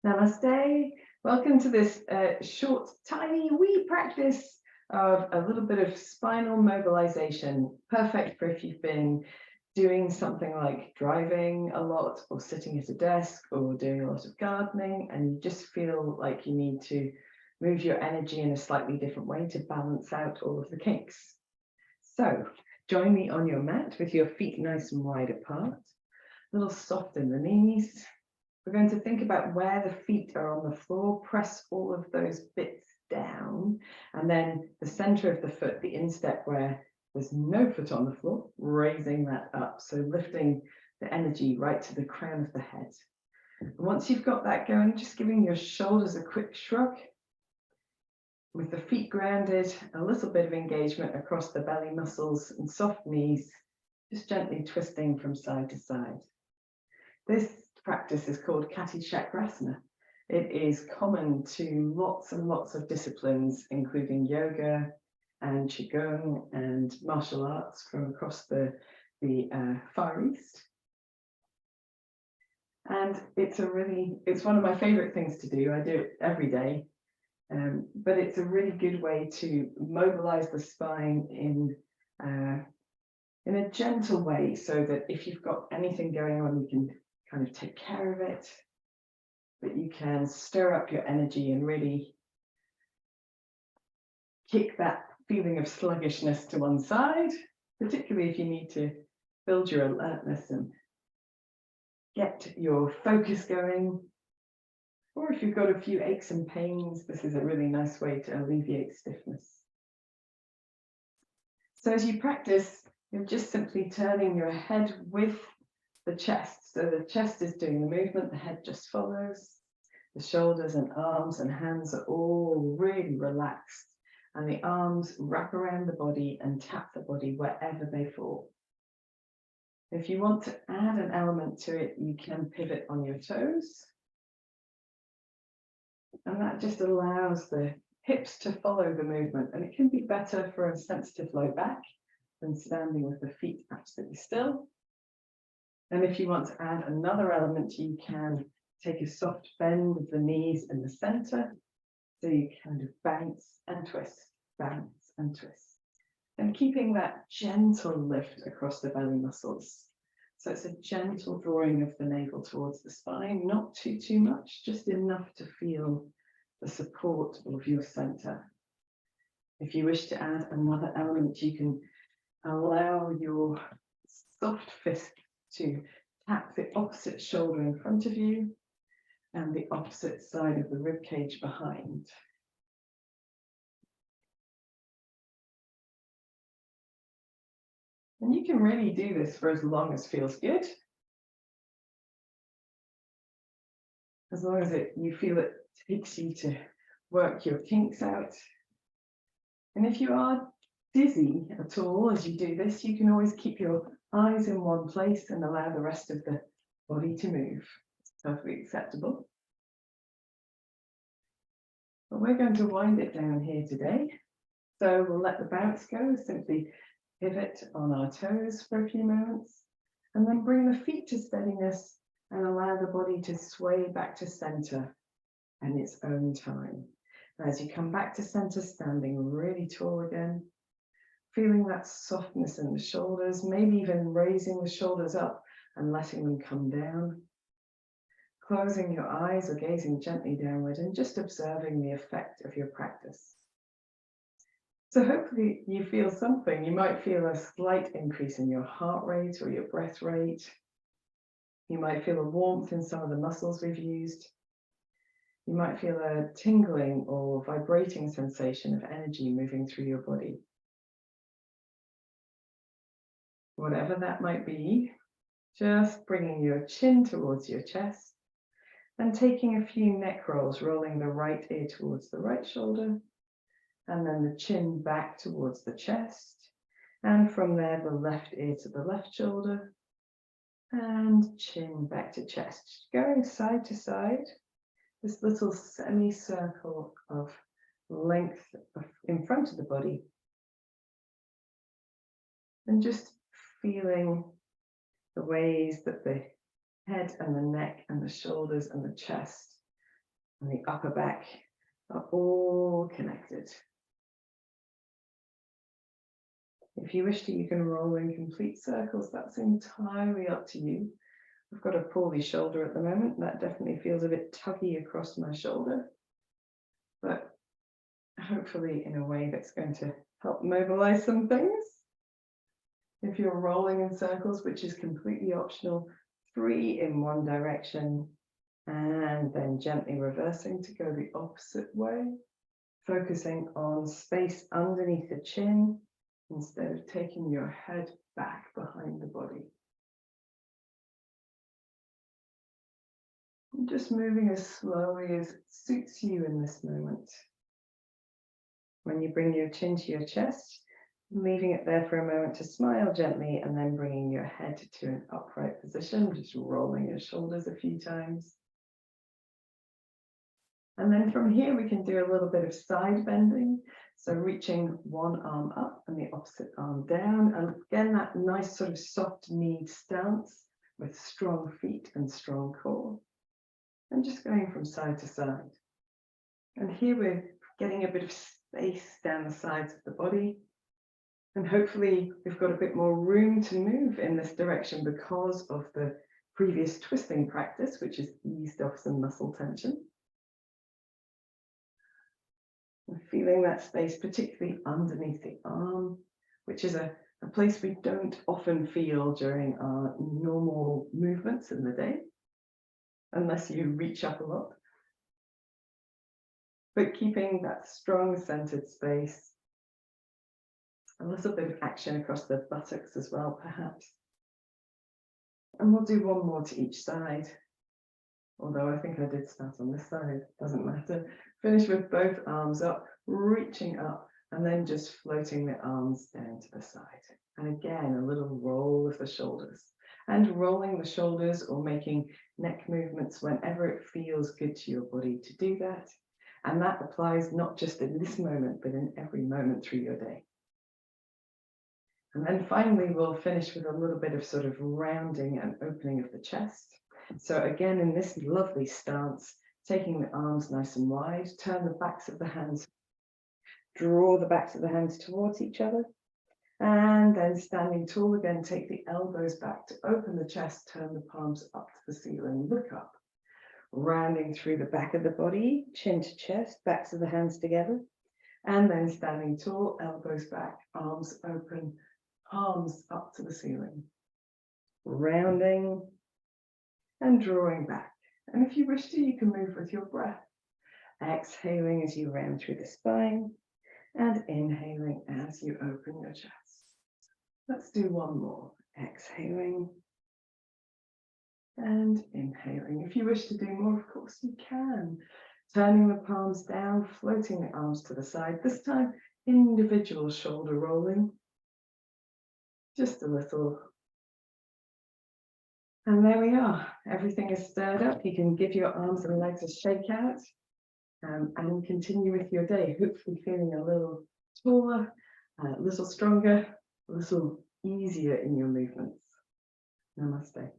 Namaste. Welcome to this short, tiny, wee practice of a little bit of spinal mobilization. Perfect for if you've been doing something like driving a lot or sitting at a desk or doing a lot of gardening and you just feel like you need to move your energy in a slightly different way to balance out all of the kinks. So join me on your mat with your feet nice and wide apart, a little soft in the knees. We're going to think about where the feet are on the floor, press all of those bits down, and then the center of the foot, the instep where there's no foot on the floor, raising that up. So lifting the energy right to the crown of the head. And once you've got that going, just giving your shoulders a quick shrug. With the feet grounded, a little bit of engagement across the belly muscles and soft knees, just gently twisting from side to side. This practice is called Kati Chakrasana. It is common to lots and lots of disciplines, including yoga and qigong and martial arts from across the Far East. And it's one of my favorite things to do. I do it every day, but it's a really good way to mobilize the spine in a gentle way, so that if you've got anything going on, you can kind of take care of it, but you can stir up your energy and really kick that feeling of sluggishness to one side, particularly if you need to build your alertness and get your focus going. Or if you've got a few aches and pains, this is a really nice way to alleviate stiffness. So as you practice, you're just simply turning your head with the chest. So the chest is doing the movement, the head just follows. The shoulders and arms and hands are all really relaxed, and the arms wrap around the body and tap the body wherever they fall. If you want to add an element to it, you can pivot on your toes. And that just allows the hips to follow the movement, and it can be better for a sensitive low back than standing with the feet absolutely still. And if you want to add another element, you can take a soft bend of the knees in the center. So you kind of bounce and twist, and keeping that gentle lift across the belly muscles. So it's a gentle drawing of the navel towards the spine, not too much, just enough to feel the support of your center. If you wish to add another element, you can allow your soft fist to tap the opposite shoulder in front of you and the opposite side of the rib cage behind. And you can really do this for as long as feels good. As long as you feel it takes you to work your kinks out. And if you are dizzy at all as you do this, you can always keep your eyes in one place and allow the rest of the body to move. It's perfectly acceptable. But we're going to wind it down here today. So we'll let the bounce go, simply pivot on our toes for a few moments, and then bring the feet to steadiness and allow the body to sway back to center in its own time. As you come back to center, standing really tall again, feeling that softness in the shoulders, maybe even raising the shoulders up and letting them come down. Closing your eyes or gazing gently downward and just observing the effect of your practice. So hopefully you feel something. You might feel a slight increase in your heart rate or your breath rate. You might feel a warmth in some of the muscles we've used. You might feel a tingling or vibrating sensation of energy moving through your body. Whatever that might be, just bringing your chin towards your chest and taking a few neck rolls, rolling the right ear towards the right shoulder, and then the chin back towards the chest, and from there the left ear to the left shoulder, and chin back to chest, going side to side, this little semicircle of length in front of the body, and just feeling the ways that the head and the neck and the shoulders and the chest and the upper back are all connected. If you wish to, you can roll in complete circles. That's entirely up to you. I've got a poorly shoulder at the moment. That definitely feels a bit tuggy across my shoulder, but hopefully in a way that's going to help mobilize some things. If you're rolling in circles, which is completely optional, 3 in one direction, and then gently reversing to go the opposite way, focusing on space underneath the chin instead of taking your head back behind the body. And just moving as slowly as suits you in this moment. When you bring your chin to your chest, leaving it there for a moment to smile gently, and then bringing your head to an upright position, just rolling your shoulders a few times. And then from here, we can do a little bit of side bending. So reaching one arm up and the opposite arm down. And again, that nice sort of soft kneed stance with strong feet and strong core. And just going from side to side. And here we're getting a bit of space down the sides of the body. And hopefully we've got a bit more room to move in this direction because of the previous twisting practice, which has eased off some muscle tension. And feeling that space, particularly underneath the arm, which is a place we don't often feel during our normal movements in the day, unless you reach up a lot. But keeping that strong centered space, a little bit of action across the buttocks as well, perhaps. And we'll do one more to each side. Although I think I did start on this side, doesn't matter. Finish with both arms up, reaching up, and then just floating the arms down to the side. And again, a little roll of the shoulders. And rolling the shoulders or making neck movements whenever it feels good to your body to do that. And that applies not just in this moment, but in every moment through your day. And then finally, we'll finish with a little bit of sort of rounding and opening of the chest. So again, in this lovely stance, taking the arms nice and wide, turn the backs of the hands, draw the backs of the hands towards each other. And then standing tall again, take the elbows back to open the chest, turn the palms up to the ceiling, look up. Rounding through the back of the body, chin to chest, backs of the hands together. And then standing tall, elbows back, arms open, palms up to the ceiling. Rounding and drawing back. And if you wish to, you can move with your breath. Exhaling as you round through the spine and inhaling as you open your chest. Let's do one more. Exhaling and inhaling. If you wish to do more, of course, you can. Turning the palms down, floating the arms to the side. This time, individual shoulder rolling. Just a little. And there we are. Everything is stirred up. You can give your arms and legs a shake out and continue with your day, hopefully feeling a little taller, a little stronger, a little easier in your movements. Namaste.